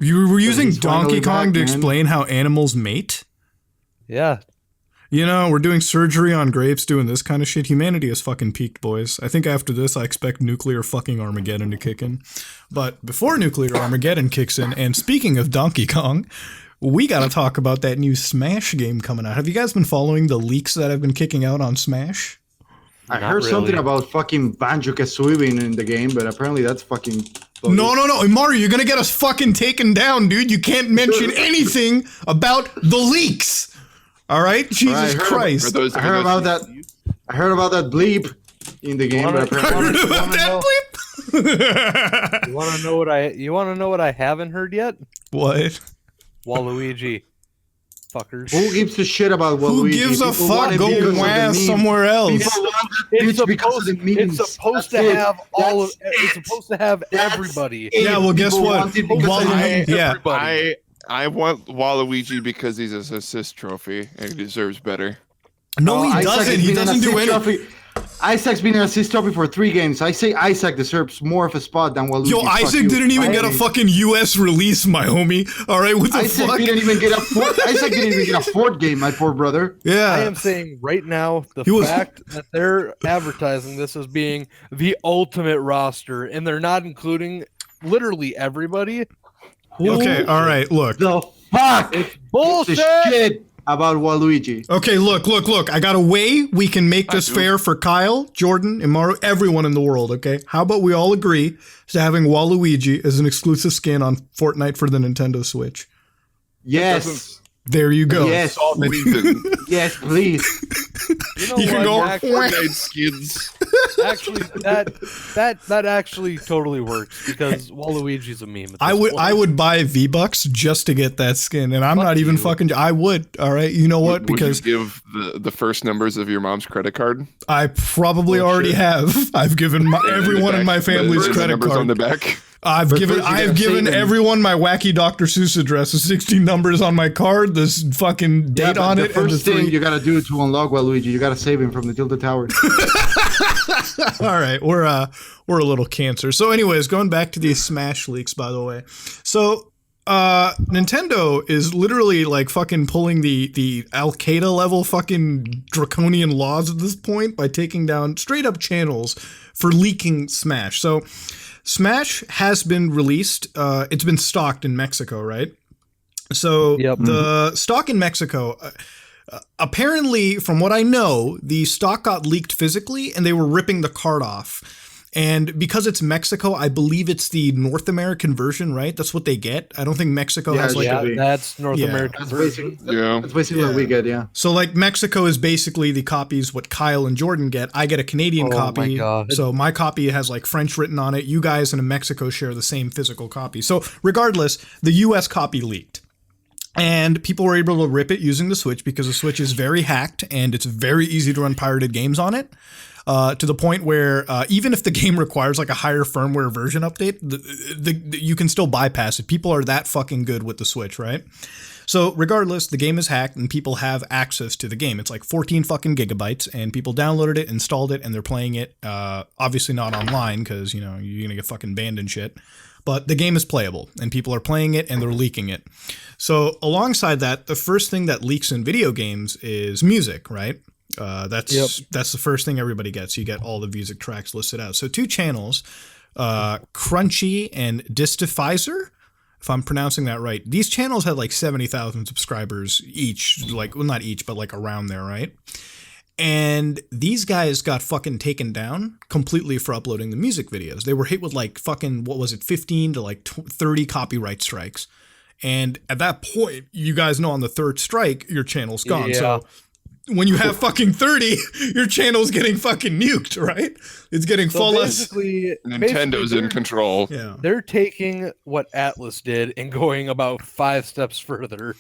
You were using he's finally Donkey Kong back, to man. explain how animals mate? Yeah. You know, we're doing surgery on grapes doing this kind of shit. Humanity has fucking peaked, boys. I think after this, I expect nuclear fucking Armageddon to kick in. But before nuclear Armageddon kicks in, and speaking of Donkey Kong, we gotta talk about that new Smash game coming out. Have you guys been following the leaks that have been kicking out on Smash? I Not heard something really. about fucking Banjo-Kazooie being in the game, but apparently that's fucking... No, Mario, you're gonna get us fucking taken down, dude. You can't mention anything about the leaks. All right, Jesus Christ! I heard about that. I heard about that bleep in the game. But apparently, You want to know what I haven't heard yet? What? Waluigi. Fuckers. who gives a shit about Who Waluigi? gives a People want fuck? it Go because of the wah meme. somewhere else. People want that bitch because of the memes. It's supposed to That's it. have all of. That's It's it. supposed to have That's everybody. it. Yeah, well, guess People what? want it because of the Waluigi, memes. yeah. Everybody. I want Waluigi because he's an assist trophy and he deserves better. No, he Isaac has doesn't. He been an doesn't do assist anything. trophy. Isaac's been an assist trophy for 3 games. I say Isaac deserves more of a spot than Waluigi. Yo, Fuck Isaac you. didn't even get a fucking U.S. release, my homie. All right, what the Isaac fuck? didn't even get a fourth. Isaac didn't even get a 4th game, my poor brother. Yeah, I am saying right now the He was- fact that they're advertising this as being the ultimate roster and they're not including literally everybody. Okay, all right, look. The fuck? It's The bullshit. shit about Waluigi. Okay, look. I got a way we can make this fair for Kyle, Jordan, and Mario, everyone in the world, okay? How about we all agree to having Waluigi as an exclusive skin on Fortnite for the Nintendo Switch? Yes. There you go. Yes. Yes, please. You know You can go- what? Fortnite skins. Actually, that actually totally works because Waluigi's a meme. at I this would point. would buy V-Bucks just to get that skin, and I'm Fuck not even you. fucking. I would. All right, you know what? Would Because you give the first numbers of your mom's credit card? I probably already have. I've given everyone in my family's The credit numbers on the card. back. I've But given first you I have gotta given save them. everyone my wacky Dr. Seuss address, the 16 numbers on my card, this fucking date Yeah, but on the it, and the first thing 3. you gotta do to unlock Waluigi, you gotta save him from the Tilted Tower. All right, we're a little cancer. So, anyways, going back to these Smash leaks, by the way. So, Nintendo is literally like fucking pulling the Al Qaeda level fucking draconian laws at this point by taking down straight up channels for leaking Smash. So, Smash has been released. It's been stocked in Mexico, right? So Yep. the stock in Mexico, apparently, from what I know, the stock got leaked physically, and they were ripping the card off. And because it's Mexico, I believe it's the North American version, right? That's what they get. I don't think Mexico Yeah, has like Yeah, be. that's North Yeah. American That's version. basically, Yeah. that's basically what we get, yeah. So like Mexico is basically the copies what Kyle and Jordan get. I get a Canadian Oh copy. my God. So my copy has like French written on it. You guys in Mexico share the same physical copy. So regardless, the US copy leaked. And people were able to rip it using the Switch because the Switch is very hacked and it's very easy to run pirated games on it. To the point where even if the game requires like a higher firmware version update, you can still bypass it. People are that fucking good with the Switch, right? So regardless, the game is hacked and people have access to the game. It's like 14 fucking gigabytes and people downloaded it, installed it, and they're playing it. Obviously not online because, you know, you're going to get fucking banned and shit. But the game is playable and people are playing it and they're leaking it. So alongside that, the first thing that leaks in video games is music, right? That's the first thing everybody gets. You get all the music tracks listed out. So 2 channels, Crunchy and Distifizer, if I'm pronouncing that right. These channels had like 70,000 subscribers each, like, well, not each, but like around there, right? And these guys got fucking taken down completely for uploading the music videos. They were hit with like fucking, what was it, 15 to like 30 copyright strikes. And at that point, you guys know on the 3rd strike, your channel's gone. Yeah. So when you have fucking 30, your channel's getting fucking nuked, right? It's getting So full basically, Nintendo's in control. Yeah. They're taking what Atlas did and going about 5 steps further.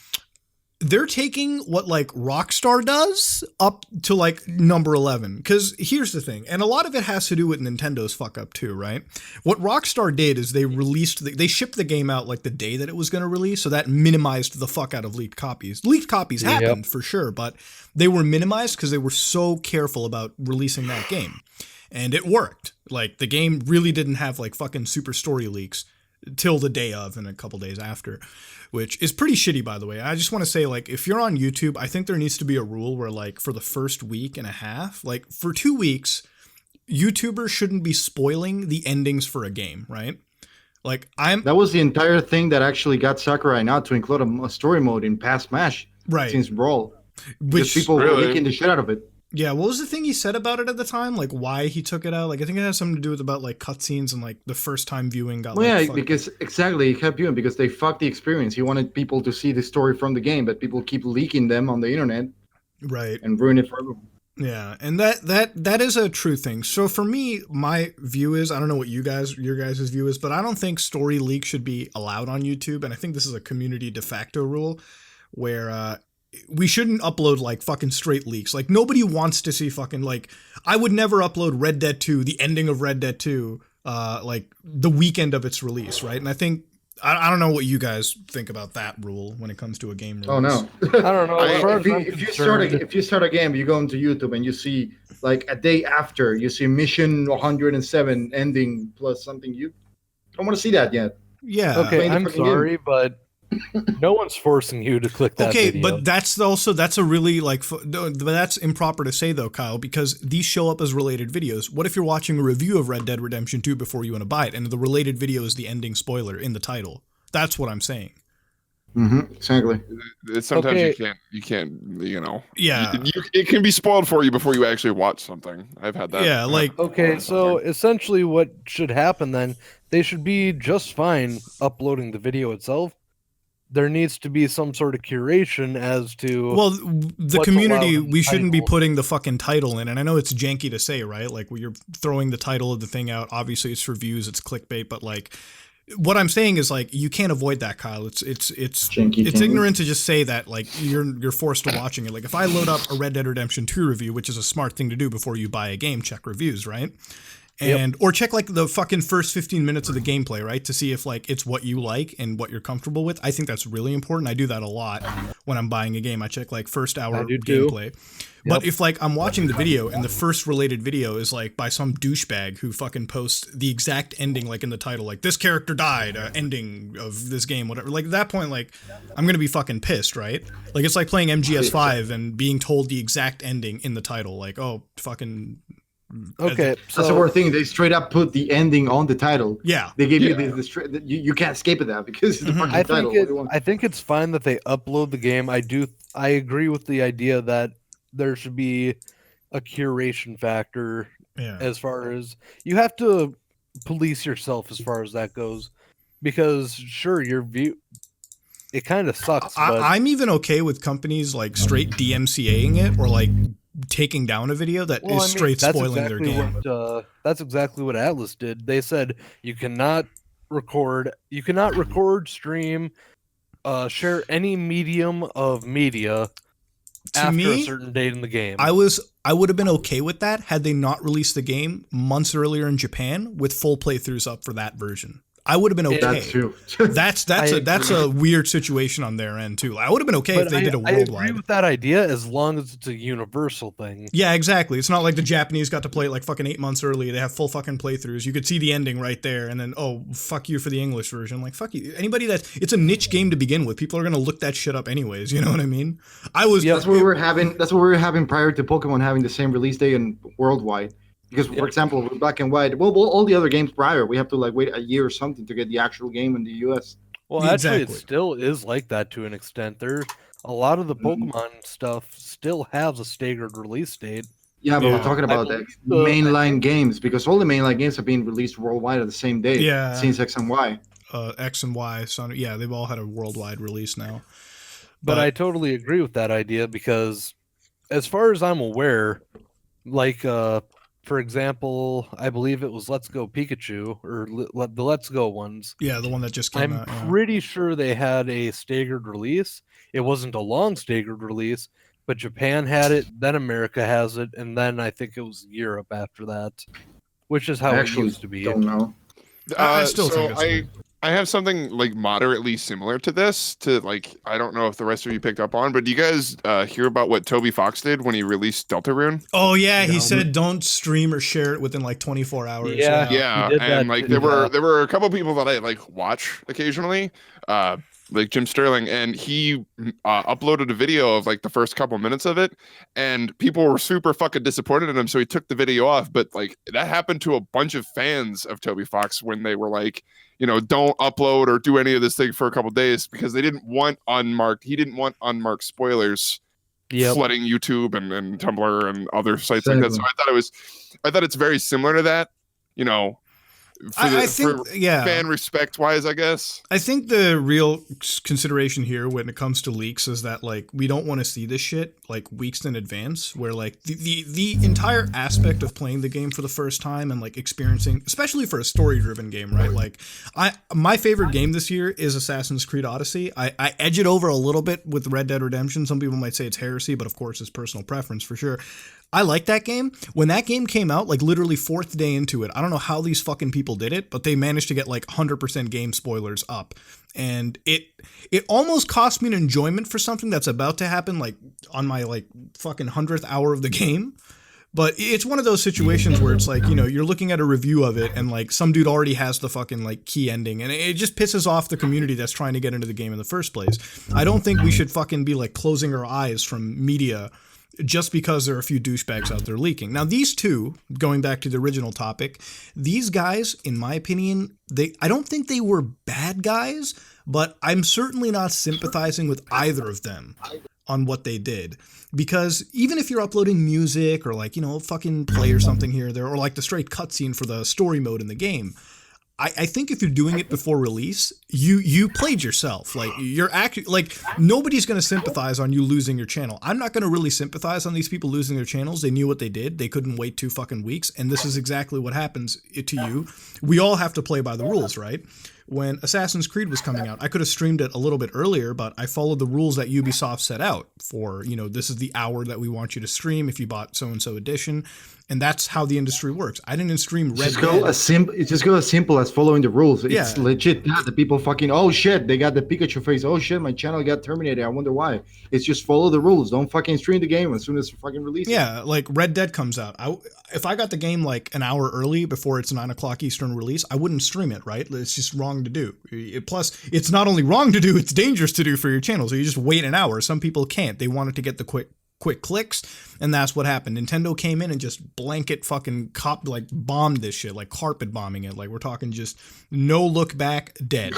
They're taking what like Rockstar does up to like number 11. Because here's the thing, and a lot of it has to do with Nintendo's fuck up too, right? What Rockstar did is they shipped the game out like the day that it was going to release, so that minimized the fuck out of leaked copies. Leaked copies happened for sure, but they were minimized because they were so careful about releasing that game. And it worked. Like the game really didn't have like fucking super story leaks. till the day of and a couple days after, which is pretty shitty, by the way. I just want to say, like, if you're on YouTube, I think there needs to be a rule where, like, for the first week and a half, like, for 2 weeks, YouTubers shouldn't be spoiling the endings for a game, right? Like, That was the entire thing that actually got Sakurai not to include a story mode in past Smash. right, Since Brawl. Because which people were really? leaking the shit out of it. yeah, what was the thing he said about it at the time? Like, why he took it out? Like, I think it has something to do with about like cutscenes and like the first time viewing got. Well, like, yeah, fucked. because exactly, he kept doing because they fucked the experience. He wanted people to see the story from the game, but people keep leaking them on the internet right. and ruin it for everyone. Yeah, and that is a true thing. So for me, my view is, I don't know what your guys' view is, but I don't think story leaks should be allowed on YouTube, and I think this is a community de facto rule where we shouldn't upload like fucking straight leaks. Like nobody wants to see fucking like I would never upload Red Dead 2, the ending of Red Dead 2, like the weekend of its release, right? And I think I don't know what you guys think about that rule when it comes to a game release. Oh no! I don't know. As far as I'm if concerned- you start a game, you go into YouTube and you see like a day after you see mission 107 ending plus something. You don't want to see that yet. Yeah. Okay, Playing the I'm fucking sorry, but no one's forcing you to click that Okay, video. but that's a really like but that's improper to say though, Kyle, because these show up as related videos. What if you're watching a review of Red Dead Redemption 2 before you want to buy it, and the related video is the ending spoiler in the title? That's what I'm saying. Mm-hmm, exactly. Sometimes Okay. you can't, you know. Yeah. It can be spoiled for you before you actually watch something. I've had that. Yeah, like Okay, so essentially what should happen then, they should be just fine uploading the video itself. There needs to be some sort of curation as to well, the what's community, allowed in we the shouldn't be title. putting the fucking title in, and I know it's janky to say, right? Like when you're throwing the title of the thing out, obviously it's for views, it's clickbait, but like what I'm saying is like you can't avoid that, Kyle. It's Janky, can't we? ignorant to just say that like you're forced to watching it. Like if I load up a Red Dead Redemption 2 review, which is a smart thing to do before you buy a game, check reviews, right? And or check like the fucking first 15 minutes of the gameplay, right? To see if like it's what you like and what you're comfortable with. I think that's really important. I do that a lot when I'm buying a game. I check like first hour I do too. gameplay. But if like I'm watching the video and the first related video is like by some douchebag who fucking posts the exact ending like in the title, like this character died, ending of this game, whatever. Like at that point, like I'm gonna be fucking pissed, right? Like it's like playing MGS5 and being told the exact ending in the title, like oh fucking. Okay, That's the so whole thing. They straight up put the ending on the title. Yeah. They give you you can't escape it that because it's the fucking I title. think What do you want? I think it's fine that they upload the game. I agree with the idea that there should be a curation factor Yeah. as far as you have to police yourself as far as that goes, because sure your view it kind of sucks, but I'm even okay with companies like straight DMCAing it or like taking down a video that is well, I mean, straight that's spoiling their exactly game. that's exactly what Atlas did. They said you cannot record, stream, share any medium of media To after a me, certain date in the game. I would have been okay with that had they not released the game months earlier in Japan with full playthroughs up for that version. I would have been okay. That's true. That's a weird situation on their end too. I would have been okay But if they did a I agree worldwide. with that idea as long as it's a universal thing. Yeah, exactly. It's not like the Japanese got to play it like fucking 8 months early. They have full fucking playthroughs. You could see the ending right there, and then oh fuck you for the English version. Like fuck you. Anybody it's a niche game to begin with. People are gonna look that shit up anyways. You know what I mean? That's what we were having. That's what we were having prior to Pokemon having the same release day and worldwide. Because, for example, with Black and White, well, all the other games prior, we have to like wait a year or something to get the actual game in the U.S. Well, actually, Exactly. it still is like that to an extent. There's a lot of the Pokemon stuff still has a staggered release date. Yeah, but Yeah. we're talking about believe the mainline games because all the mainline games have been released worldwide at the same day. Yeah. Since X and Y. X and Y, Sun. Yeah, they've all had a worldwide release now. But I totally agree with that idea because, as far as I'm aware, like for example, I believe it was Let's Go Pikachu or the Let's Go ones. Yeah, the one that just came I'm out. Yeah. pretty sure they had a staggered release. It wasn't a long staggered release, but Japan had it, then America has it, and then I think it was Europe after that, which is how I it actually used to be. don't know. I still so think it's weird. I have something like moderately similar to this. To like, I don't know if the rest of you picked up on, but do you guys hear about what Toby Fox did when he released Deltarune? Oh yeah, he No. said don't stream or share it within like 24 hours. Yeah. Yeah, did and that like too, there were a couple people that I like watch occasionally, like Jim Sterling, and he uploaded a video of like the first couple minutes of it, and people were super fucking disappointed in him, so he took the video off. But like that happened to a bunch of fans of Toby Fox when they were like, you know, don't upload or do any of this thing for a couple days because they didn't want unmarked. He didn't want unmarked spoilers Yep. flooding YouTube and Tumblr and other sites like that. So I thought it's very similar to that, you know, I think, for yeah. fan respect wise, I guess. I think the real consideration here when it comes to leaks is that like we don't want to see this shit like weeks in advance, where like the entire aspect of playing the game for the first time and like experiencing, especially for a story driven game, right? Like my favorite game this year is Assassin's Creed Odyssey. I edge it over a little bit with Red Dead Redemption. Some people might say it's heresy, but of course it's personal preference for sure. I like that game. When that game came out, like literally 4th day into it, I don't know how these fucking people did it, but they managed to get like 100% game spoilers up. And it almost cost me an enjoyment for something that's about to happen like on my like fucking 100th hour of the game. But it's one of those situations where it's like, you know, you're looking at a review of it and like some dude already has the fucking like key ending and it just pisses off the community that's trying to get into the game in the first place. I don't think we should fucking be like closing our eyes from media just because there are a few douchebags out there leaking. Now, these two, going back to the original topic, these guys, in my opinion, I don't think they were bad guys, but I'm certainly not sympathizing with either of them on what they did. Because even if you're uploading music or like, you know, fucking play or something here or there, or like the straight cutscene for the story mode in the game, I think if you're doing it before release, you played yourself. Like you're actually like nobody's going to sympathize on you losing your channel. I'm not going to really sympathize on these people losing their channels. They knew what they did. They couldn't wait 2 fucking weeks, and this is exactly what happens to you. We all have to play by the rules, right? When Assassin's Creed was coming out, I could have streamed it a little bit earlier, but I followed the rules that Ubisoft set out for, you know, this is the hour that we want you to stream if you bought so-and-so edition. And that's how the industry works. I didn't stream Red Dead. It's just go as simple as following the rules. It's Yeah. legit. Yeah, the people fucking, oh shit, they got the Pikachu face. Oh shit, my channel got terminated. I wonder why. It's just follow the rules. Don't fucking stream the game as soon as you fucking release it. Yeah, like Red Dead comes out. If I got the game like an hour early before its 9 o'clock Eastern release, I wouldn't stream it, right? It's just wrong to do. Plus, it's not only wrong to do, it's dangerous to do for your channel. So you just wait an hour. Some people can't. They wanted to get the quick clicks, and that's what happened. Nintendo came in and just blanket fucking bombed this shit, like carpet bombing it. Like we're talking just no look back, dead.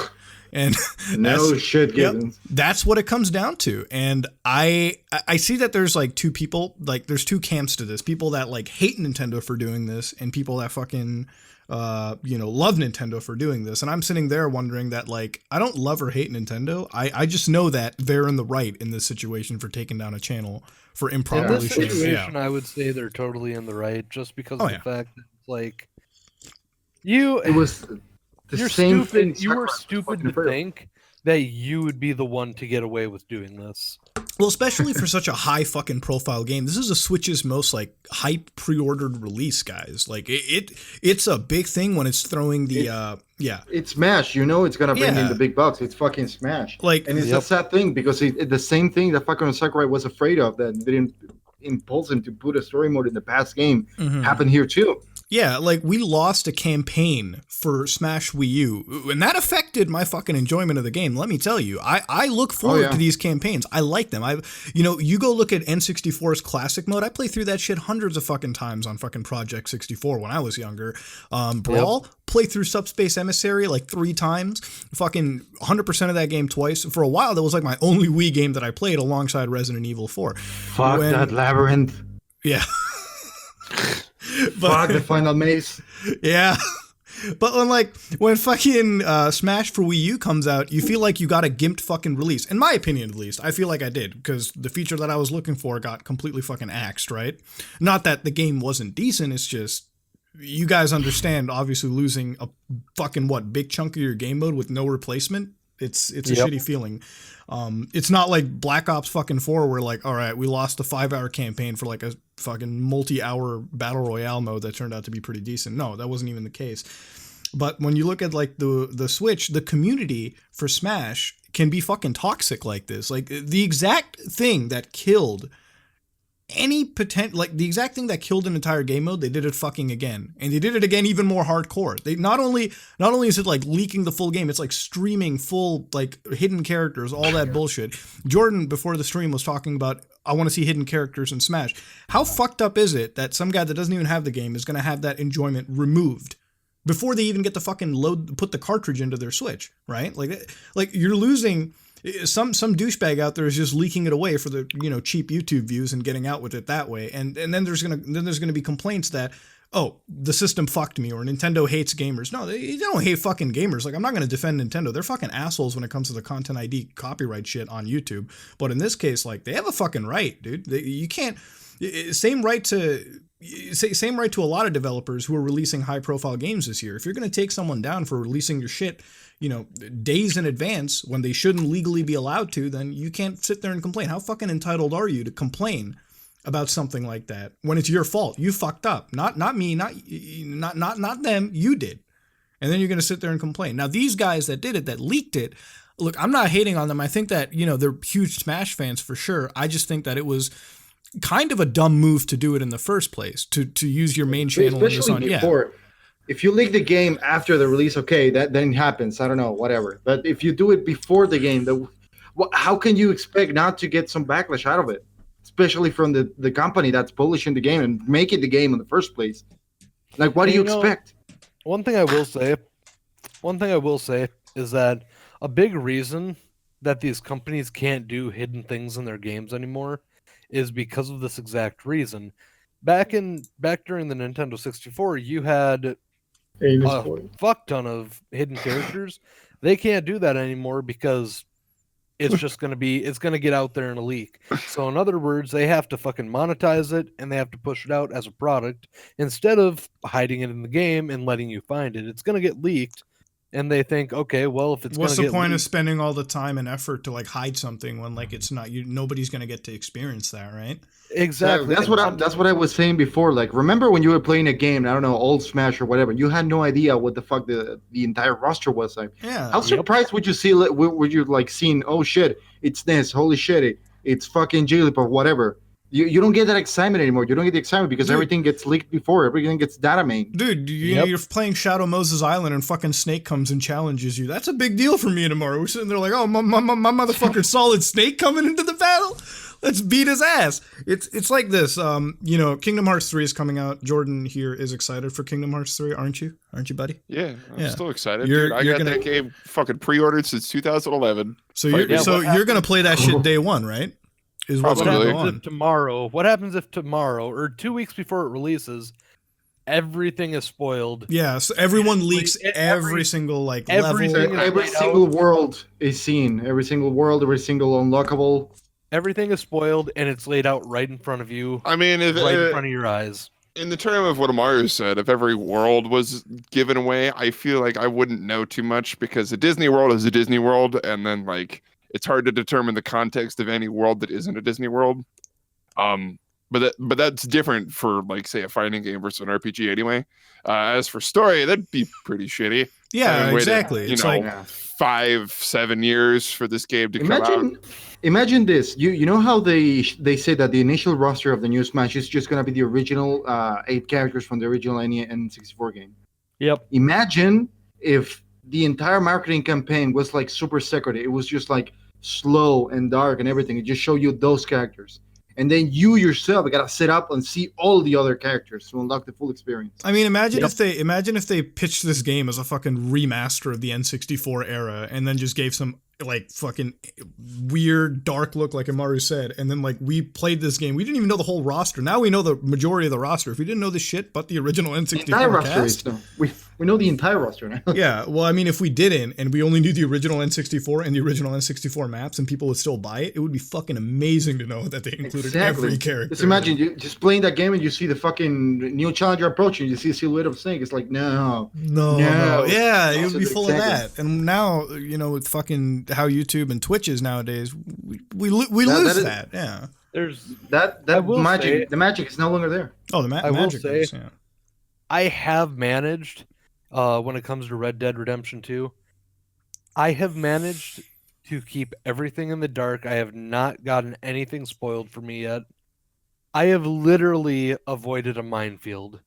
And No shit, Gibbons. that's what it comes down to. And I see that there's like two people, like there's two camps to this. People that like hate Nintendo for doing this and people that fucking love Nintendo for doing this. And I'm sitting there wondering that like I don't love or hate Nintendo. I just know that they're in the right in this situation for taking down a channel for In improperly this sharing. situation, Yeah. I would say they're totally in the right, just because Oh, of yeah. the fact that like It was the you're same thing. stupid. You were Sakurai was stupid fucking to afraid of. think that you would be the one to get away with doing this. Well, especially for such a high fucking profile game. This is a Switch's most like hype pre-ordered release, guys. Like it's a big thing when it's throwing the It's Smash, you know, it's gonna bring Yeah. in the big bucks. It's fucking Smash. Like- and it's Yep. a sad thing because the same thing that fucking Sakurai was afraid of that didn't impulse him to put a story mode in the past game Mhm. happened here too. Yeah, like we lost a campaign for Smash Wii U, and that affected my fucking enjoyment of the game. Let me tell you, I look forward yeah. to these campaigns. I like them. You go look at N64's classic mode. I played through that shit hundreds of fucking times on fucking Project 64 when I was younger. Brawl, played through Subspace Emissary like 3 times. Fucking 100% of that game twice. For a while, that was like my only Wii game that I played alongside Resident Evil 4. Fuck When- that labyrinth. Yeah. Fuck the final maze. Yeah. But when fucking Smash for Wii U comes out, you feel like you got a gimped fucking release. In my opinion, at least, I feel like I did because the feature that I was looking for got completely fucking axed, right? Not that the game wasn't decent. It's just you guys understand. Obviously, losing a fucking big chunk of your game mode with no replacement. It's a Yep. shitty feeling. It's not like Black Ops fucking 4 where like, all right, we lost a 5-hour campaign for like a fucking multi-hour battle royale mode that turned out to be pretty decent. No, that wasn't even the case. But when you look at like the Switch, the community for Smash can be fucking toxic like this. Like the exact thing that killed any potential, like the exact thing that killed an entire game mode, they did it fucking again, and they did it again even more hardcore. They not only is it like leaking the full game, it's like streaming full like hidden characters, all that bullshit. Jordan before the stream was talking about, I want to see hidden characters in Smash. How fucked up is it that some guy that doesn't even have the game is going to have that enjoyment removed before they even get to fucking put the cartridge into their Switch, right? Like you're losing. Some douchebag out there is just leaking it away for the cheap YouTube views and getting out with it that way, and then there's gonna be complaints that, oh, the system fucked me, or Nintendo hates gamers. No, they don't hate fucking gamers. Like, I'm not gonna defend Nintendo. They're fucking assholes when it comes to the content ID copyright shit on YouTube. But in this case, like, they have a fucking right, dude. You can't same right to a lot of developers who are releasing high profile games this year. If you're gonna take someone down for releasing your shit, days in advance when they shouldn't legally be allowed to, then you can't sit there and complain. How fucking entitled are you to complain about something like that when it's your fault? You fucked up. Not me, not them, you did. And then you're going to sit there and complain. Now, these guys that did it, that leaked it, look, I'm not hating on them. I think that, they're huge Smash fans for sure. I just think that it was kind of a dumb move to do it in the first place, to use your main channel. Especially before. If you leak the game after the release, okay, that then happens. I don't know, whatever. But if you do it before the game, how can you expect not to get some backlash out of it? Especially from the company that's publishing the game and making the game in the first place. Like, what do you expect? One thing I will say is that a big reason that these companies can't do hidden things in their games anymore is because of this exact reason. Back during the Nintendo 64, you had a fuck ton of hidden characters. They can't do that anymore because it's just going to get out there in a leak. So in other words, they have to fucking monetize it, and they have to push it out as a product instead of hiding it in the game and letting you find it. It's going to get leaked, and they think, okay, well, if it's what's the point of spending all the time and effort to like hide something when like it's not, nobody's going to get to experience that, right? Exactly. That's what I was saying before. Like, remember when you were playing a game, I don't know, old Smash or whatever, you had no idea what the fuck the entire roster was like. Yeah. How surprised would you see? Would you like seeing? Oh shit, it's this. Holy shit, it's fucking Jigglypuff or whatever. You don't get that excitement anymore. You don't get the excitement because everything gets leaked before. Everything gets data mined. Dude, you're playing Shadow Moses Island and fucking Snake comes and challenges you. That's a big deal for me tomorrow. We're sitting there like, oh, my motherfucking Solid Snake coming into the battle? Let's beat his ass. It's like this. Kingdom Hearts 3 is coming out. Jordan here is excited for Kingdom Hearts 3, aren't you? Aren't you, buddy? Yeah, I'm still excited. I got that game fucking pre-ordered since 2011. So you're gonna play that shit day one, right? Is what's Probably. going on. What happens if tomorrow or 2 weeks before it releases, everything is spoiled? Yeah, so everyone leaks every single level. Every single world is seen. Every single world, every single unlockable. Everything is spoiled, and it's laid out right in front of you. I mean, in front of your eyes. In the term of what Amaru said, if every world was given away, I feel like I wouldn't know too much because a Disney World is a Disney World, and then like it's hard to determine the context of any world that isn't a Disney World. But that's different for like say a fighting game versus an RPG anyway. As for story, that'd be pretty shitty. Yeah, exactly. It's like 5-7 years for this game to come out. Imagine this. You know how they say that the initial roster of the new Smash is just gonna be the original 8 characters from the original N64 game. Yep. Imagine if the entire marketing campaign was like super secretive. It was just like slow and dark and everything. It just showed you those characters. And then you yourself gotta sit up and see all the other characters to unlock the full experience. I mean, imagine if they pitched this game as a fucking remaster of the N64 era, and then just gave some like fucking weird dark look, like Amaru said, and then like we played this game, we didn't even know the whole roster. Now we know the majority of the roster. If we didn't know the shit but the original N64 entire roster cast, we know the entire roster now. Yeah, well, I mean, if we didn't and we only knew the original N64 and the original N64 maps, and people would still buy it, it would be fucking amazing to know that they included every character. Just imagine you just playing that game and you see the fucking new challenger approaching. You see a silhouette of Snake. It's like no. Yeah, it would be full of that. And now with fucking how YouTube and Twitch is nowadays, we lose that. Yeah, there's that magic. The magic is no longer there. Oh, the magic. I have managed when it comes to Red Dead Redemption 2. I have managed to keep everything in the dark. I have not gotten anything spoiled for me yet. I have literally avoided a minefield.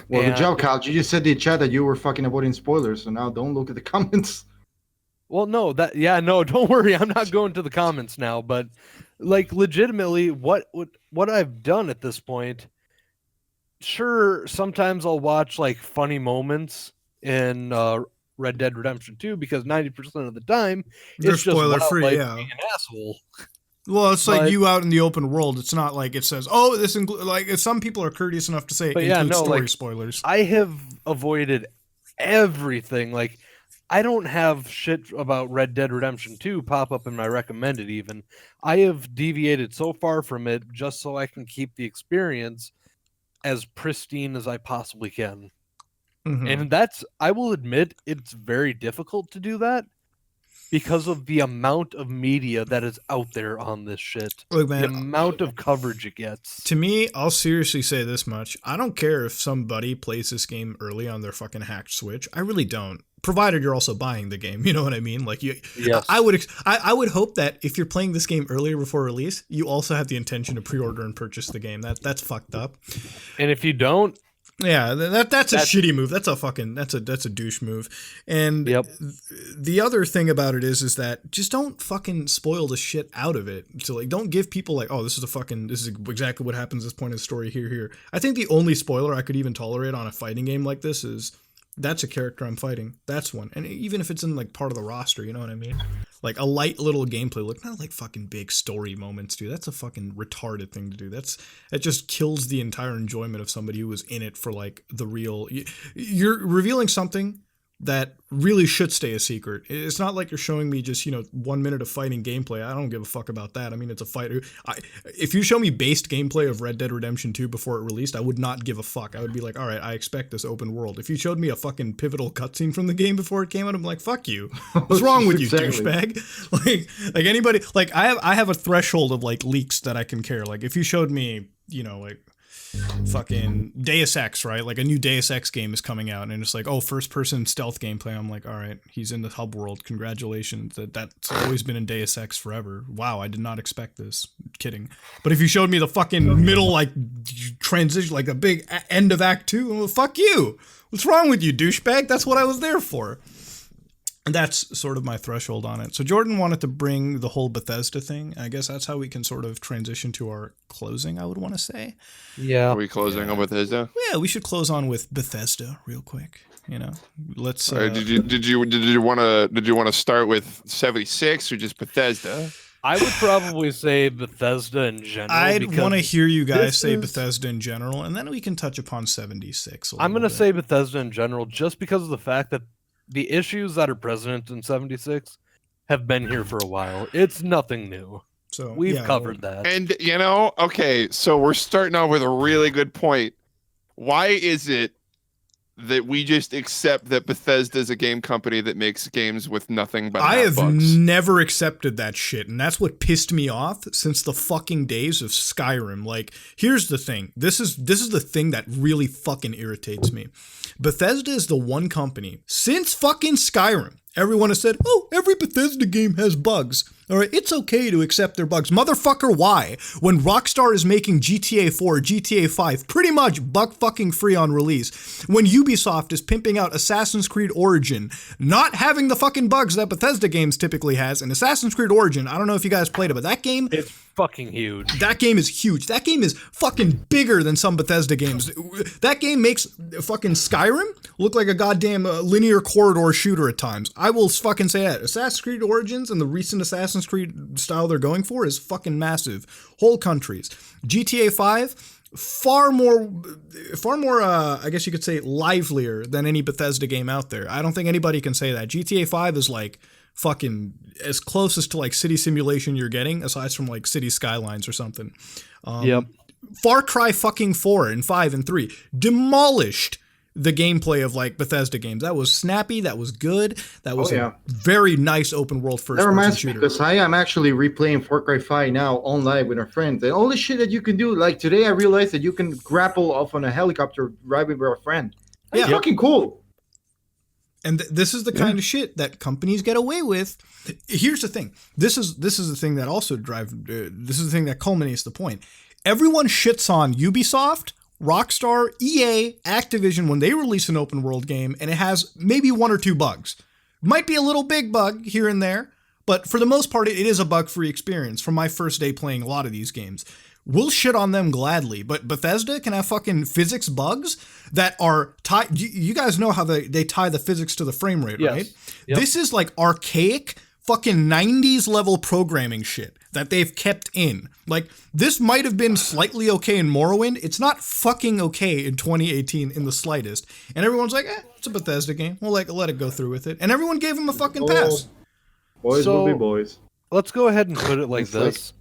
Well, good And- job, Kyle. You just said in the chat that you were fucking avoiding spoilers, so now don't look at the comments. Well, no, don't worry. I'm not going to the comments now, but like legitimately what I've done at this point, sure, sometimes I'll watch like funny moments in Red Dead Redemption 2 because 90% of the time They're it's just spoiler free, wildlife yeah. being an asshole. Well, it's like But- you out in the open world. It's not like it says, "Oh, this includes." Like some people are courteous enough to say it But yeah, includes no, story like, spoilers. I have avoided everything. Like, I don't have shit about Red Dead Redemption 2 pop up in my recommended even. I have deviated so far from it just so I can keep the experience as pristine as I possibly can. Mhm. And I will admit, it's very difficult to do that because of the amount of media that is out there on this shit. Look, The man, amount of coverage it gets. to me, I'll seriously say this much: I don't care if somebody plays this game early on their fucking hacked Switch. I really don't. Provided you're also buying the game, you know what I mean? Like Yes. I would hope that if you're playing this game earlier before release, you also have the intention to pre-order and purchase the game. That's fucked up. And if you don't, Yeah, that's a shitty move. That's a douche move. And Yep. the other thing about it is that just don't fucking spoil the shit out of it. So like, don't give people like, oh, this is exactly what happens at this point in the story here. I think the only spoiler I could even tolerate on a fighting game like this is that's a character I'm fighting. That's one. And even if it's in like part of the roster, you know what I mean? Like a light little gameplay look, not like fucking big story moments, dude. That's a fucking retarded thing to do. That just kills the entire enjoyment of somebody who was in it for like the real. You're revealing something that really should stay a secret. It's not like you're showing me just, 1 minute of fighting gameplay. I don't give a fuck about that. I mean, it's a fighter. If you show me based gameplay of Red Dead Redemption 2 before it released, I would not give a fuck. I would be like, all right, I expect this open world. If you showed me a fucking pivotal cutscene from the game before it came out, I'm like, fuck you. What's wrong with you, Exactly. douchebag? Like anybody, like I have a threshold of like leaks that I can care. Like if you showed me, like fucking Deus Ex, right? Like a new Deus Ex game is coming out and it's like, oh, first person stealth gameplay. I'm like, all right, he's in the hub world. Congratulations. That's always been in Deus Ex forever. Wow, I did not expect this. Kidding. But if you showed me the fucking middle like transition, like a big end of Act 2, well, fuck you. What's wrong with you, douchebag? That's what I was there for. And that's sort of my threshold on it. So Jordan wanted to bring the whole Bethesda thing. I guess that's how we can sort of transition to our closing, I would want to say. yeah. Are we closing on Bethesda? Yeah, we should close on with Bethesda real quick. Let's. Did you want to start with 76 or just Bethesda? I would probably say Bethesda in general. I'd because want to hear you guys this say is- Bethesda in general, and then we can touch upon 76. I'm going to say Bethesda in general just because of the fact that the issues that are present in 76 have been here for a while. It's nothing new. so. We've yeah, covered that. And okay, so we're starting out with a really good point. Why is it that we just accept that Bethesda is a game company that makes games with nothing but I have bugs? never accepted that shit, and that's what pissed me off since the fucking days of Skyrim. Like, here's the thing. This is the thing that really fucking irritates me. Bethesda is the one company since fucking Skyrim. Everyone has said, oh, every Bethesda game has bugs. All right, it's okay to accept their bugs. Motherfucker, why? When Rockstar is making GTA 4, GTA 5 pretty much bug fucking free on release. When Ubisoft is pimping out Assassin's Creed Origin, not having the fucking bugs that Bethesda games typically has. And Assassin's Creed Origin, I don't know if you guys played it, but that game... It's fucking huge. That game is huge. That game is fucking bigger than some Bethesda games. That game makes fucking Skyrim look like a goddamn linear corridor shooter at times. I will fucking say that. Assassin's Creed Origins and the recent Assassin's Creed style they're going for is fucking massive. Whole countries. GTA 5, far more, I guess you could say livelier than any Bethesda game out there. I don't think anybody can say that. GTA 5 is like fucking as closest to like city simulation you're getting, aside from like City Skylines or something. Yep. Far Cry fucking 4 and 5 and 3 demolished the gameplay of like Bethesda games. That was snappy. That was good. That was a very nice open world first That person reminds me, shooter. because I am actually replaying Far Cry 5 now online with our friends. And all the shit that you can do, like today I realized that you can grapple off on a helicopter driving with a friend. It's Yeah. fucking cool. And this is the kind of shit that companies get away with. Here's the thing. This is the thing that also this is the thing that culminates the point. Everyone shits on Ubisoft, Rockstar, EA, Activision when they release an open world game and it has maybe 1 or 2 bugs. Might be a little big bug here and there, but for the most part, it is a bug-free experience from my first day playing a lot of these games. We'll shit on them gladly, but Bethesda can have fucking physics bugs that are tied. You guys know how they tie the physics to the frame rate, Yes. right? Yep. This is like archaic fucking 90s level programming shit that they've kept in. Like, this might have been slightly okay in Morrowind. It's not fucking okay in 2018 in the slightest. And everyone's like, it's a Bethesda game. We'll let it go through with it. And everyone gave them a fucking pass. Boys So- will be boys. Let's go ahead and put it like It's like- this.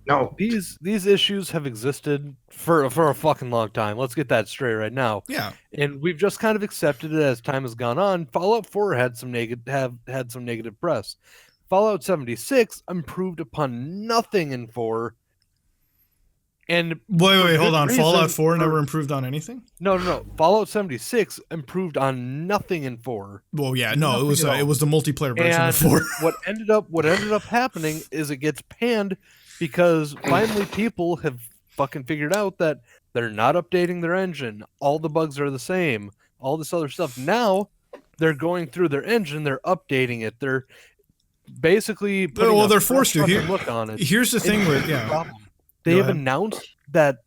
No. These issues have existed for a fucking long time. Let's get that straight right now. Yeah. And we've just kind of accepted it as time has gone on. Fallout 4 had some negative press. Fallout 76 improved upon nothing in 4. And Wait, hold on. reason Fallout 4 for- never improved on anything? no. Fallout 76 improved on nothing in 4. Well, yeah, no, Nothing it was at all. it was the multiplayer version And of 4. what ended up happening is it gets panned because finally people have fucking figured out that they're not updating their engine. All the bugs are the same. All this other stuff. Now they're going through their engine. They're updating it. They're basically putting Well, a they're forced fresh to. fucking look on it. Here's the thing with Problem. They Go have ahead. announced that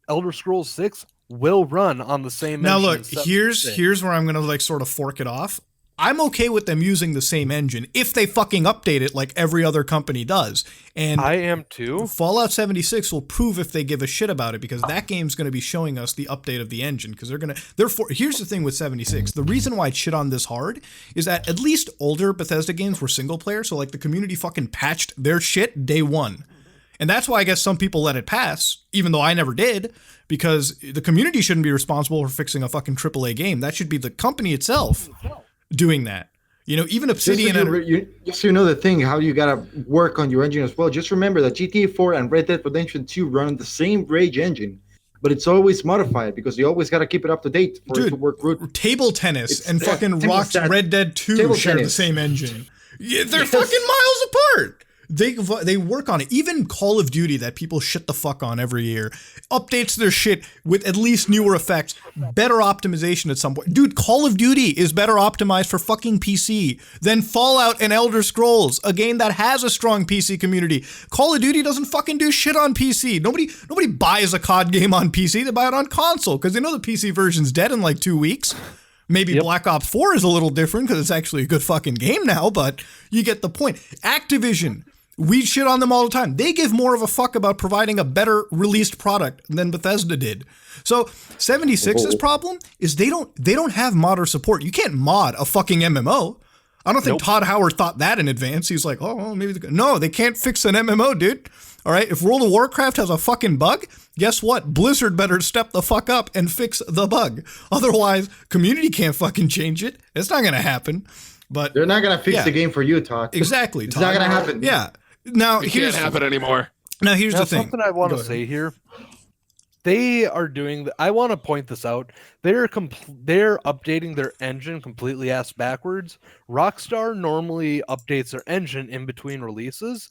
Elder Scrolls 6 will run on the same Now engine look, as here's 76. here's where I'm gonna like sort of fork it off. I'm okay with them using the same engine if they fucking update it like every other company does. And I am too. Fallout 76 will prove if they give a shit about it because that game's going to be showing us the update of the engine because here's the thing with 76. The reason why I shit on this hard is that at least older Bethesda games were single player, so like the community fucking patched their shit day one. And that's why I guess some people let it pass, even though I never did, because the community shouldn't be responsible for fixing a fucking AAA game. That should be the company itself doing that. You know, even Obsidian. Just so you know the thing, how you gotta work on your engine as well. Just remember that GTA 4 and Red Dead Redemption 2 run on the same Rage engine, but it's always modified because you always gotta keep it up to date for it to work good. Table tennis It's- and fucking table Rock's tennis. Red Dead 2 Table share the tennis. same engine. Yeah, they're Yes. fucking miles apart. They work on it. Even Call of Duty that people shit the fuck on every year updates their shit with at least newer effects, better optimization at some point. Dude, Call of Duty is better optimized for fucking PC than Fallout and Elder Scrolls, a game that has a strong PC community. Call of Duty doesn't fucking do shit on PC. Nobody buys a COD game on PC. They buy it on console because they know the PC version's dead in like 2 weeks. Maybe Black Ops 4 is a little different because it's actually a good fucking game now, but you get the point. Activision, we shit on them all the time. They give more of a fuck about providing a better released product than Bethesda did. So 76's problem is they don't have modder support. You can't mod a fucking MMO. I don't think Todd Howard thought that in advance. He's like, oh, maybe no, they can't fix an MMO, dude. All right, if World of Warcraft has a fucking bug, guess what? Blizzard better step the fuck up and fix the bug. Otherwise, community can't fucking change it. It's not gonna happen. But They're not gonna fix the game for you, Todd. exactly, It's Todd. not gonna happen. Yeah. Now It here's can't happen anymore. here's Now, the thing. something I want Go to ahead. say here. They are doing. I want to point this out. They're updating their engine completely ass backwards. Rockstar normally updates their engine in between releases.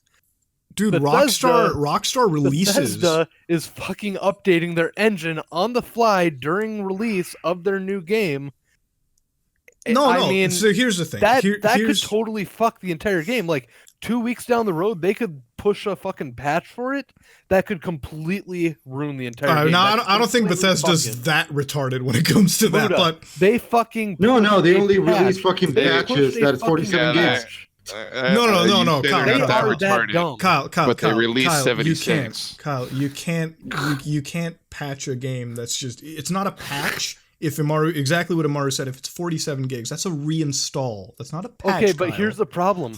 Dude, Bethesda- Rockstar releases. Bethesda is fucking updating their engine on the fly during release of their new game. No, I mean, so here's the thing. that could Here's- totally fuck the entire game. Like 2 weeks down the road, they could push a fucking patch for it that could completely ruin the entire game. no, That's I don't think completely Bethesda's fucking- that retarded when it comes to that. Buddha, But they fucking No, they pushed a only release patch. fucking They patches pushed a that is 47 fucking gigs. patch. No, You say Kyle, they're They not that are that retarded. dumb. Kyle, But they released Kyle, 76. You can't patch a game that's just. It's not a patch. If Amaru, exactly what Amaru said, if it's 47 gigs, that's a reinstall. That's not a patch. Okay, but Kyle. here's the problem.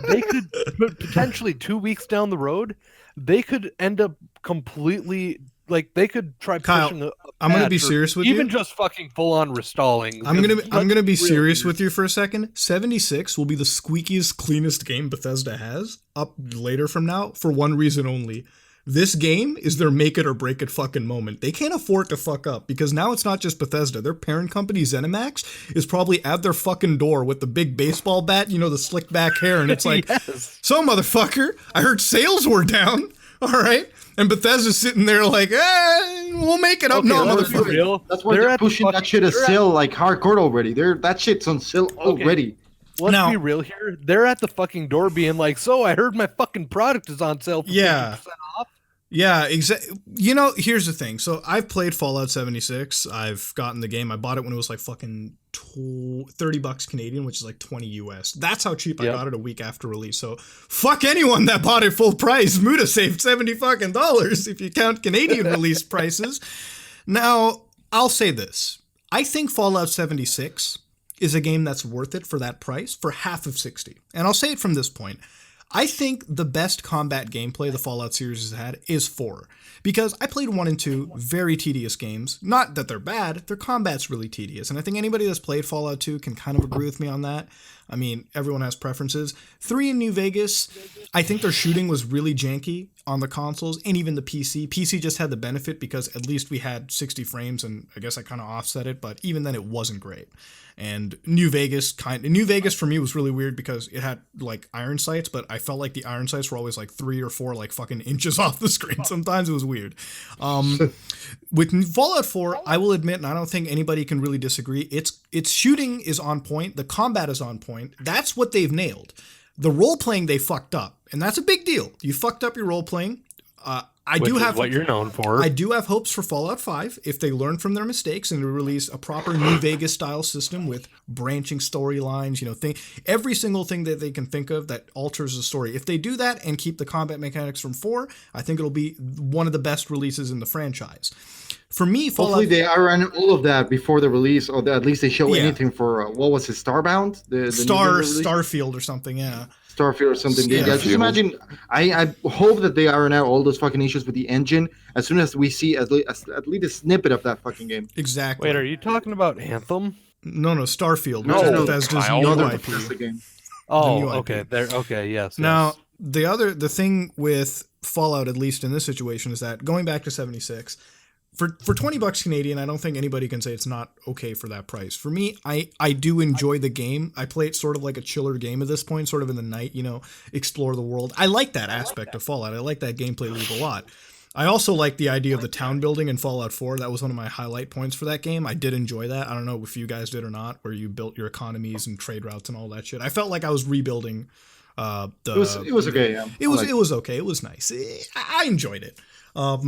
They could potentially 2 weeks down the road, they could end up completely like they could try Kyle, pushing a I'm gonna patch be or serious with even you. just fucking full on restalling. I'm gonna be Let's be serious real with you for a second. 76 will be the squeakiest, cleanest game Bethesda has up later from now for one reason only. This game is their make it or break it fucking moment. They can't afford to fuck up because now it's not just Bethesda. Their parent company, ZeniMax, is probably at their fucking door with the big baseball bat, you know, the slick back hair. And it's like, Yes. so motherfucker, I heard sales were down. All right. And Bethesda's sitting there like, we'll make it up. Okay, No, let's be motherfucker. real. That's why They're they're at the pushing that fucking- shit to they're at- sale like hardcore already. That shit's on sale already. Let's Now- be real here. They're at the fucking door being like, so I heard my fucking product is on sale for Yeah. 50% off. Yeah, exactly. You know, here's the thing. So I've played Fallout 76. I've gotten the game. I bought it when it was like fucking $30 Canadian, which is like 20 US. That's how cheap I Yep. got it a week after release. So fuck anyone that bought it full price. Muda saved $70 fucking dollars if you count Canadian release prices. Now, I'll say this. I think Fallout 76 is a game that's worth it for that price for half of 60. And I'll say it from this point. I think the best combat gameplay the Fallout series has had is 4. Because I played 1 and 2, very tedious games. Not that they're bad, their combat's really tedious. And I think anybody that's played Fallout 2 can kind of agree with me on that. I mean, everyone has preferences. 3 in New Vegas, I think their shooting was really janky on the consoles and even the PC. PC just had the benefit because at least we had 60 frames and I guess I kind of offset it, but even then it wasn't great. And New Vegas for me was really weird because it had like iron sights, but I felt like the iron sights were always like 3 or 4 like fucking inches off the screen. Sometimes it was weird. With Fallout 4, I will admit, and I don't think anybody can really disagree, its shooting is on point, the combat is on point. That's what they've nailed. The role playing they fucked up, and that's a big deal. You fucked up your role playing. Which is what you're known for. I do have hopes for Fallout 5 if they learn from their mistakes and release a proper New Vegas style system with branching storylines, you know, every single thing that they can think of that alters the story. If they do that and keep the combat mechanics from 4, I think it'll be one of the best releases in the franchise. For me, Fallout... Hopefully they run all of that before the release, or at least they show Yeah. anything for what was it, Starbound? The new release? Starfield or something, yeah. Starfield or something. Yeah, just imagine. I hope that they iron out all those fucking issues with the engine as soon as we see at least a snippet of that fucking game. Exactly. Wait, are you talking about Anthem? No, Starfield. No, which is no, Bethesda's Kyle. new Other IP. Bethesda game. Oh, new IP. okay. There. Okay. Yes. Now, yes. the thing with Fallout, at least in this situation, is that going back to 76, for $20 Canadian, I don't think anybody can say it's not okay for that price. For me, I do enjoy the game. I play it sort of like a chiller game at this point, sort of in the night, you know, explore the world. I like that aspect of Fallout. I like that gameplay loop a lot. I also like the idea of the town building in Fallout 4. That was one of my highlight points for that game. I did enjoy that. I don't know if you guys did or not, where you built your economies and trade routes and all that shit. I felt like I was rebuilding It was okay. Yeah, it was okay. It was nice. I enjoyed it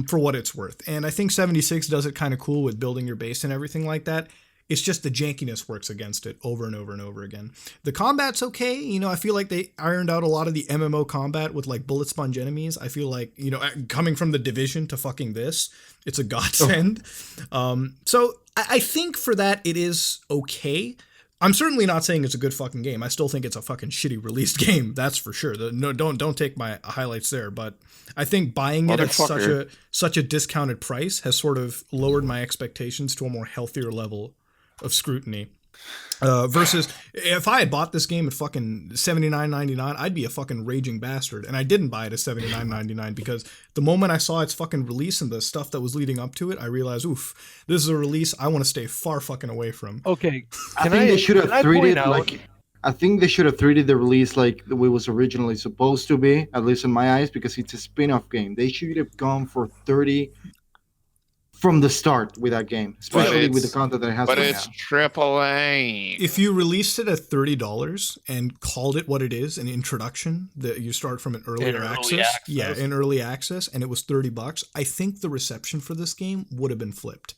for what it's worth. And I think 76 does it kind of cool with building your base and everything like that. It's just the jankiness works against it over and over and over again. The combat's okay. You know, I feel like they ironed out a lot of the MMO combat with like bullet sponge enemies. I feel like, you know, coming from the Division to fucking this, it's a godsend. So I think for that, it is okay. I'm certainly not saying it's a good fucking game. I still think it's a fucking shitty released game. That's for sure. No, don't take my highlights there. But I think buying it at such a discounted price has sort of lowered my expectations to a more healthier level of scrutiny. Versus if I had bought this game at fucking $79.99, I'd be a fucking raging bastard. And I didn't buy it at $79.99 because the moment I saw its fucking release and the stuff that was leading up to it, I realized, oof, this is a release I want to stay far fucking away from. Okay. I think they should have treated like. I think they should have treated the release like the way it was originally supposed to be, at least in my eyes, because it's a spin-off game. They should have gone for 30 from the start with that game, especially with the content that it has. But right it's now. AAA. If you released it at $30 and called it what it is, an introduction that you start from an earlier access, in early access, and it was $30, I think the reception for this game would have been flipped.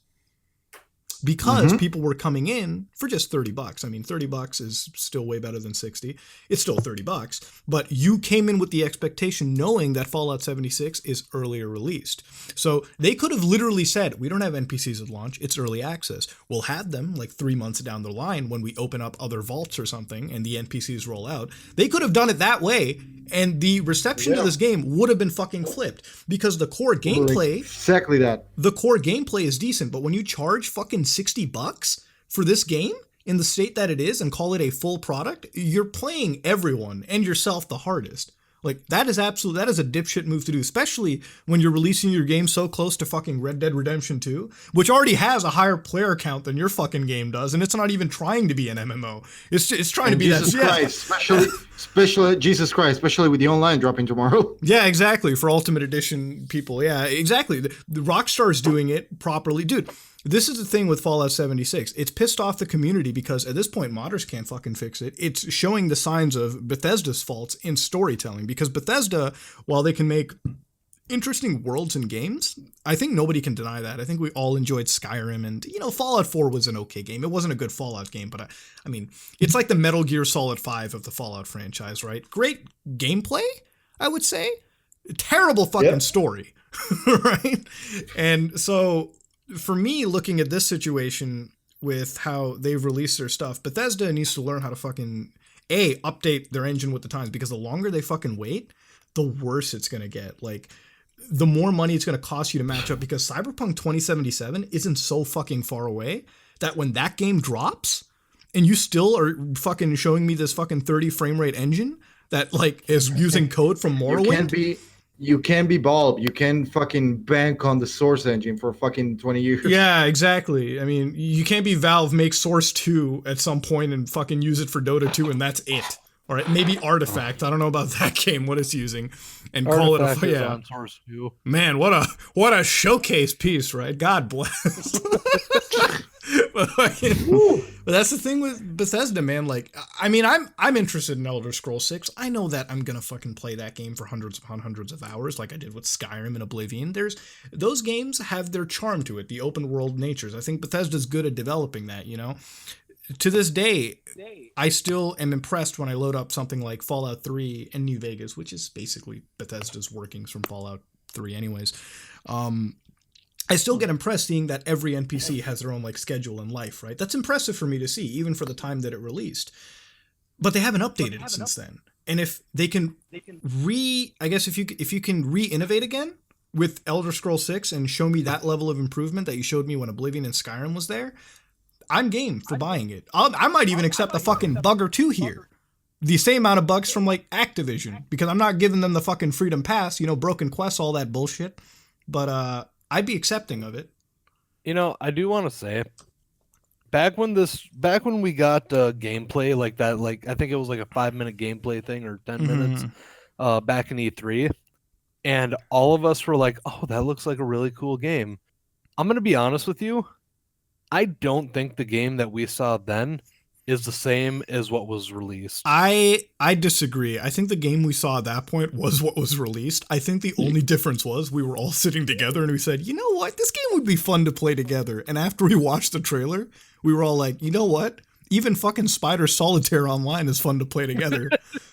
Because people were coming in for just $30. I mean, $30 is still way better than 60. It's still $30, but you came in with the expectation knowing that Fallout 76 is earlier released. So they could have literally said, we don't have NPCs at launch, it's early access. We'll have them like 3 months down the line when we open up other vaults or something and the NPCs roll out. They could have done it that way, and the reception to this game would have been fucking flipped because the core gameplay, exactly that. The core gameplay is decent, but when you charge fucking $60 for this game in the state that it is and call it a full product, you're playing everyone and yourself the hardest. Like, that is a dipshit move to do, especially when you're releasing your game so close to fucking Red Dead Redemption 2, which already has a higher player count than your fucking game does, and it's not even trying to be an MMO. It's trying to be Jesus that. Christ, especially Jesus Christ, especially with the online dropping tomorrow. Yeah, exactly. For Ultimate Edition people. Yeah, exactly. The Rockstar's doing it properly. Dude, this is the thing with Fallout 76. It's pissed off the community because at this point, modders can't fucking fix it. It's showing the signs of Bethesda's faults in storytelling, because Bethesda, while they can make interesting worlds and games, I think nobody can deny that. I think we all enjoyed Skyrim, and, you know, Fallout 4 was an okay game. It wasn't a good Fallout game, but I mean, it's like the Metal Gear Solid 5 of the Fallout franchise, right? Great gameplay, I would say. Terrible fucking story, right? And so, for me, looking at this situation with how they've released their stuff, Bethesda needs to learn how to fucking, update their engine with the times, because the longer they fucking wait, the worse it's going to get. Like, the more money it's going to cost you to match up, because Cyberpunk 2077 isn't so fucking far away that when that game drops and you still are fucking showing me this fucking 30 frame rate engine that, like, is using code from Morrowind. You can be Bulb. You can fucking bank on the Source engine for fucking 20 years. Yeah, exactly. I mean, you can't be Valve, make Source 2 at some point and fucking use it for Dota 2, and that's it. All right, maybe Artifact. I don't know about that game, what it's using, and Artifact call it is on Source 2. Man, what a showcase piece, right? God bless. But that's the thing with Bethesda, man. Like, I mean, I'm interested in Elder Scrolls 6. I know that I'm gonna fucking play that game for hundreds upon hundreds of hours, like I did with Skyrim and Oblivion. Those games have their charm to it, the open world natures. I think Bethesda's good at developing that, you know. To this day, I still am impressed when I load up something like Fallout 3 and New Vegas, which is basically Bethesda's workings from Fallout 3 anyways. I still get impressed seeing that every NPC has their own, like, schedule and life, right? That's impressive for me to see, even for the time that it released. But they haven't updated it since then. And if they can if you can re-innovate again with Elder Scrolls 6 and show me that level of improvement that you showed me when Oblivion and Skyrim was there, I'm game for buying it. I might even accept a fucking bug or two here. The same amount of bugs from, like, Activision, because I'm not giving them the fucking Freedom Pass, you know, broken quests, all that bullshit. But I'd be accepting of it. You know, I do want to say, back when we got gameplay like that, like, I think it was like a 5-minute gameplay thing or 10 minutes back in E3, and all of us were like, oh, that looks like a really cool game. I'm going to be honest with you. I don't think the game that we saw then is the same as what was released. I disagree. I think the game we saw at that point was what was released. I think the only difference was we were all sitting together and we said, you know what? This game would be fun to play together. And after we watched the trailer, we were all like, you know what? Even fucking Spider Solitaire Online is fun to play together.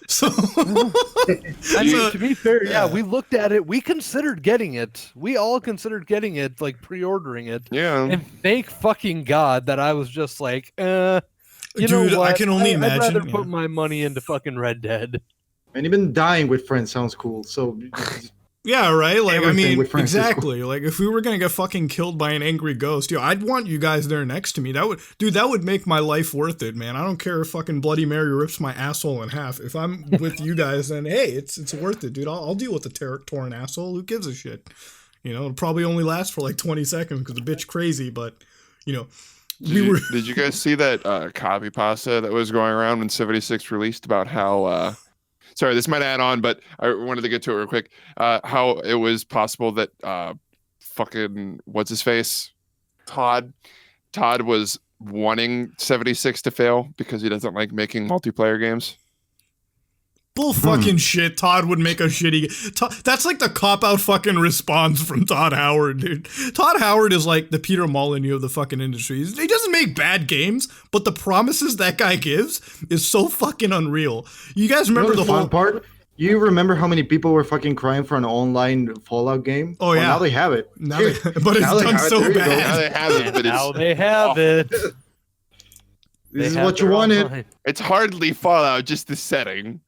So, I mean, to be fair, yeah, we looked at it. We considered getting it. We all considered getting it, like pre-ordering it. Yeah. And thank fucking God that I was just like, you Dude, know what? I can only imagine. I'd rather put my money into fucking Red Dead. And even dying with friends sounds cool. So yeah, right? Like, I mean, with friends is exactly. Like, if we were gonna get fucking killed by an angry ghost, I'd want you guys there next to me. That would make my life worth it, man. I don't care if fucking Bloody Mary rips my asshole in half. If I'm with you guys, then hey, it's worth it, dude. I'll deal with the torn asshole. Who gives a shit? You know, it'll probably only last for like 20 seconds because the bitch crazy, but, you know. Did you guys see that copy pasta that was going around when 76 released about how sorry, this might add on, but I wanted to get to it real quick. How it was possible that fucking what's his face? Todd was wanting 76 to fail because he doesn't like making multiplayer games. Bull fucking shit. Todd would make a shitty. That's like the cop out fucking response from Todd Howard, dude. Todd Howard is like the Peter Molyneux of the fucking industry. He doesn't make bad games, but the promises that guy gives is so fucking unreal. You guys remember the whole fun part? You remember how many people were fucking crying for an online Fallout game? Oh yeah. Well, now they have it. But it's done so bad. Now they have it, but now they have it. This is what you wanted. Online. It's hardly Fallout, just the setting.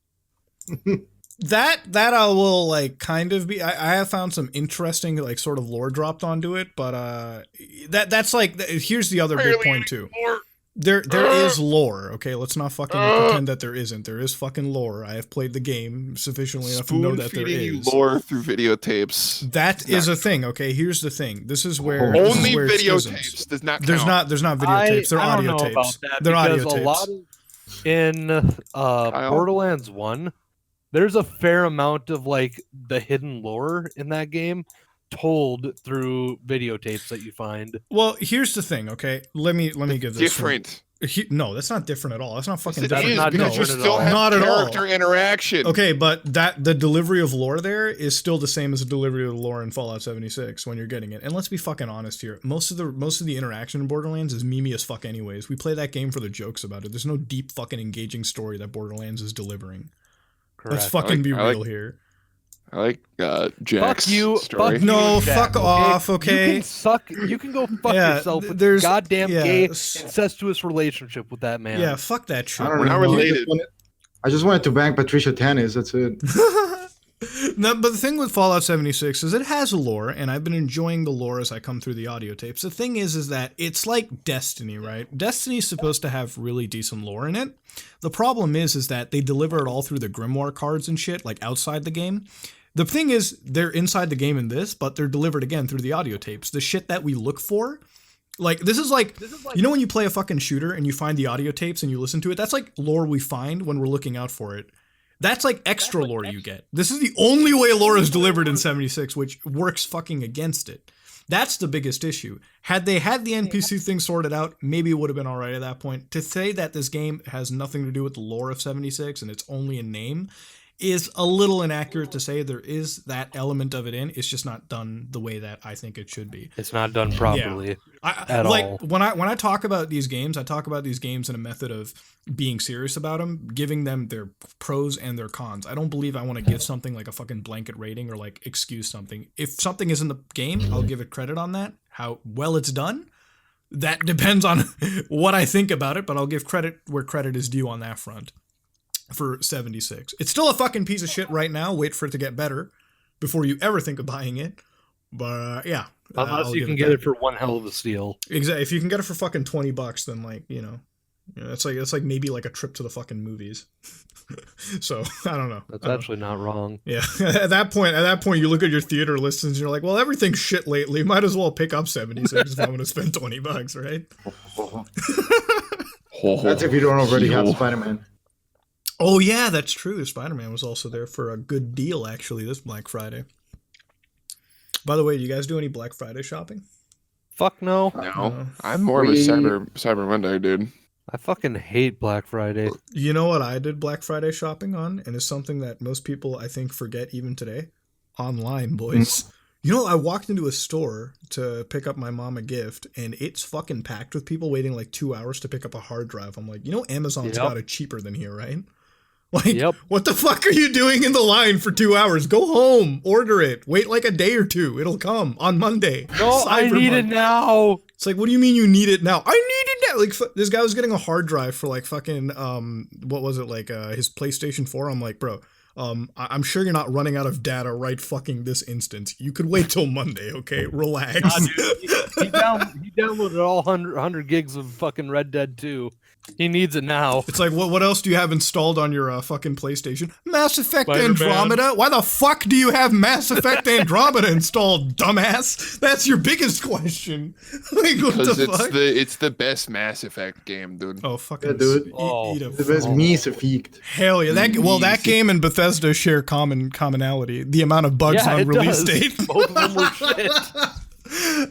That I will like kind of be. I have found some interesting like sort of lore dropped onto it, but that's like here's the other big point too. There is lore, okay? Let's not fucking pretend that there isn't. There is fucking lore. I have played the game sufficiently enough to know that there Spoon-feeding you is. lore through videotapes. That is a thing, okay? Here's the thing. This is where Only it videotapes schisms. does not count. There's not videotapes. They're I don't audio know tapes. about that They're audio because a tapes. lot of, in Borderlands 1, there's a fair amount of like the hidden lore in that game told through videotapes that you find. Well, here's the thing, okay? Let me give this different. No, that's not different at all. That's not fucking It different. is, not because you different at still all. have Not at all. character interaction. Okay, but the delivery of lore there is still the same as the delivery of lore in Fallout 76 when you're getting it. And let's be fucking honest here. Most of the interaction in Borderlands is memey as fuck anyways. We play that game for the jokes about it. There's no deep fucking engaging story that Borderlands is delivering. Correct. Let's fucking be I like- real here. I like Jack's Fuck you. story. Fuck No, you, Jack, fuck off, okay? You can suck. You can go fuck Yeah, yourself with there's- goddamn yeah, gay s- incestuous relationship with that man. Yeah, fuck that shit. I don't We're know. not related. I just wanted to bang Patricia Tannis. That's it. No, but the thing with Fallout 76 is it has a lore, and I've been enjoying the lore as I come through the audio tapes. The thing is that it's like Destiny, right? Destiny's supposed to have really decent lore in it. The problem is that they deliver it all through the Grimoire cards and shit, like outside the game. The thing is, they're inside the game in this, but they're delivered again through the audio tapes. The shit that we look for. Like, this is like, you know when you play a fucking shooter and you find the audio tapes and you listen to it? That's like lore we find when we're looking out for it. That's like extra lore you get. This is the only way lore is delivered in 76, which works fucking against it. That's the biggest issue. Had they had the NPC thing sorted out, maybe it would have been alright at that point. To say that this game has nothing to do with the lore of 76 and it's only a name is a little inaccurate to say. There is that element of it in. It's just not done the way that I think it should be. It's not done properly. At like all. when I talk about these games, I talk about these games in a method of being serious about them, giving them their pros and their cons. I don't believe I want to give something like a fucking blanket rating or like excuse something. If something is in the game, I'll give it credit on that. How well it's done, that depends on what I think about it, but I'll give credit where credit is due on that front. For 76, it's still a fucking piece of shit right now. Wait for it to get better before you ever think of buying it. But yeah, Unless you can get it for one hell of a steal. Exactly. If you can get it for fucking $20, then like it's like maybe like a trip to the fucking movies. So I don't know. That's actually not wrong. Yeah. At that point, you look at your theater lists and you're like, well, everything's shit lately. Might as well pick up 76 if I'm going to spend $20, right? That's if you don't already have Spider-Man. Oh yeah, that's true. Spider-Man was also there for a good deal actually this Black Friday. By the way, do you guys do any Black Friday shopping? Fuck no. No, I'm more of a Cyber Monday dude. I fucking hate Black Friday. You know what I did Black Friday shopping on? And it's something that most people, I think, forget even today. Online, boys. You know, I walked into a store to pick up my mom a gift, and it's fucking packed with people waiting like 2 hours to pick up a hard drive. I'm like, you know, Amazon's got it cheaper than here, right? Like, what the fuck are you doing in the line for 2 hours? Go home, order it, wait like a day or two. It'll come on Monday. No, I need it now. It's like, what do you mean you need it now? I need it now. Like, this guy was getting a hard drive for like fucking, what was it, like his PlayStation 4? I'm like, bro, I'm sure you're not running out of data right fucking this instant. You could wait till Monday, okay? Relax. Nah, dude, he downloaded all 100 gigs of fucking Red Dead 2. He needs it now. It's like, what else do you have installed on your fucking PlayStation? Mass Effect Spider-Man. Andromeda? Why the fuck do you have Mass Effect Andromeda installed, dumbass? That's your biggest question. Like, what Because the fuck? it's the best Mass Effect game, dude. Oh, fucking dude. eat a The best Mies Effect. Hell yeah! That game and Bethesda share commonality. The amount of bugs on release date. Both of them were shit.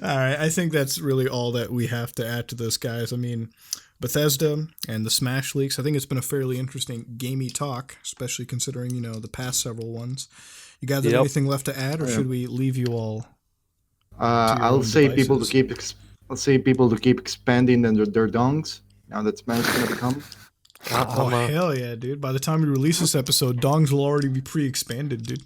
All right, I think that's really all that we have to add to this, guys. I mean, Bethesda and the Smash leaks. I think it's been a fairly interesting gamey talk, especially considering, you know, the past several ones. You guys have anything left to add, or should we leave you all? I'll say people to keep. I'll say people to keep expanding their dongs. Now that Smash is gonna become. Oh hell yeah, dude! By the time we release this episode, dongs will already be pre-expanded, dude.